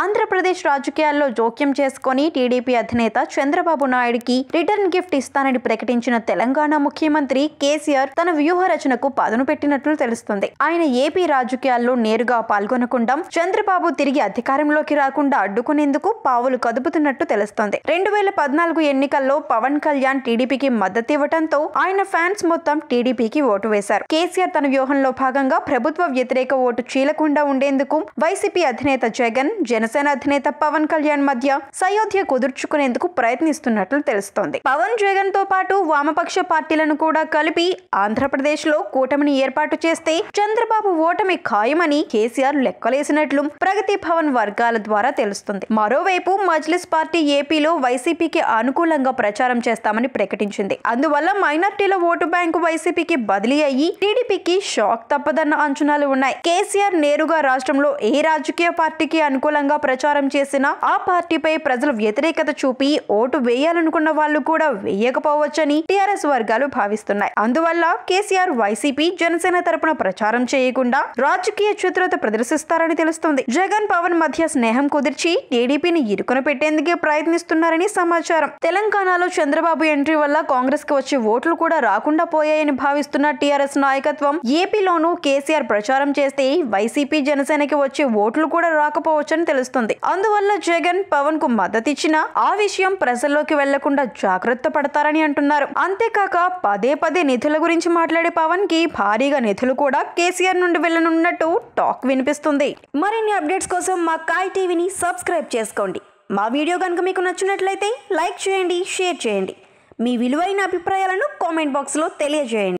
ఆంధ్రప్రదేశ్ రాజకీయాల్లో జోక్యం చేసుకుని టీడీపీ అధినేత చంద్రబాబు నాయుడుకి రిటర్న్ గిఫ్ట్ ఇస్తానని ప్రకటించిన తెలంగాణ ముఖ్యమంత్రి కేసీఆర్ తన వ్యూహ రచనకు పదును పెట్టినట్లు తెలుస్తుంది. ఆయన ఏపీ రాజకీయాల్లో నేరుగా పాల్గొనకుండా చంద్రబాబు తిరిగి అధికారంలోకి రాకుండా అడ్డుకునేందుకు పావులు కదుపుతున్నట్టు తెలుస్తోంది. 2014 ఎన్నికల్లో పవన్ కళ్యాణ్ టీడీపీకి మద్దతు ఇవ్వడంతో ఆయన ఫ్యాన్స్ మొత్తం టీడీపీకి ఓటు వేశారు. కేసీఆర్ తన వ్యూహంలో భాగంగా ప్రభుత్వ వ్యతిరేక ఓటు చీలకుండా ఉండేందుకు వైసీపీ అధినేత జగన్, జనసేన అధినేత పవన్ కళ్యాణ్ మధ్య సయోధ్య కుదుర్చుకునేందుకు ప్రయత్నిస్తున్నట్లు తెలుస్తోంది. పవన్, జగన్ తో పాటు వామపక్ష పార్టీలను కూడా కలిపి ఆంధ్రప్రదేశ్ లో కూటమిని ఏర్పాటు చేస్తే చంద్రబాబు ఓటమి ఖాయమని కేసీఆర్ లెక్కలేసినట్లు ప్రగతి భవన్ వర్గాల ద్వారా తెలుస్తుంది. మరోవైపు మజ్లిస్ పార్టీ ఏపీలో వైసీపీకి అనుకూలంగా ప్రచారం చేస్తామని ప్రకటించింది. అందువల్ల మైనార్టీల ఓటు బ్యాంకు వైసీపీకి బదిలీ అయ్యి టీడీపీకి షాక్ తప్పదన్న అంచనాలు ఉన్నాయి. కేసీఆర్ నేరుగా రాష్ట్రంలో ఏ రాజకీయ పార్టీకి అనుకూలంగా ప్రచారం చేసినా ఆ పార్టీపై ప్రజలు వ్యతిరేకత చూపి ఓటు వేయాలనుకున్న వాళ్ళు కూడా వేయకపోవచ్చని టీఆర్ఎస్ వర్గాలు భావిస్తున్నాయి. అందువల్ల కేసీఆర్ వైసీపీ, జనసేన తరపున ప్రచారం చేయకుండా రాజకీయ చిత్రత ప్రదర్శిస్తారని తెలుస్తుంది. జగన్, పవన్ మధ్య స్నేహం కుదిర్చి టీడీపీని ఇరుకున పెట్టేందుకే ప్రయత్నిస్తున్నారని సమాచారం. తెలంగాణలో చంద్రబాబు ఎంట్రీ వల్ల కాంగ్రెస్ కి వచ్చే ఓట్లు కూడా రాకుండా పోయాయని భావిస్తున్న టీఆర్ఎస్ నాయకత్వం ఏపీలోనూ కేసీఆర్ ప్రచారం చేస్తే వైసీపీ, జనసేనకి వచ్చే ఓట్లు కూడా రాకపోవచ్చని తెలుస్తుంది. అందువల్ల జగన్, పవన్ కు మద్దతిచ్చినా ఆ విషయం ప్రజల్లోకి వెళ్లకుండా జాగ్రత్త పడతారని అంటున్నారు. అంతేకాక పదే పదే నిధుల గురించి మాట్లాడే పవన్ కి భారీగా నిధులు కూడా కేసీఆర్ నుండి వెళ్లనున్నట్టు టాక్ వినిపిస్తుంది. మరిన్ని అప్డేట్స్ కోసం మా కాయ్ టీవీని సబ్స్క్రైబ్ చేసుకోండి. మా వీడియో కనుక మీకు నచ్చినట్లయితే లైక్ చేయండి, షేర్ చేయండి. మీ విలువైన అభిప్రాయాలను కామెంట్ బాక్స్ లో తెలియజేయండి.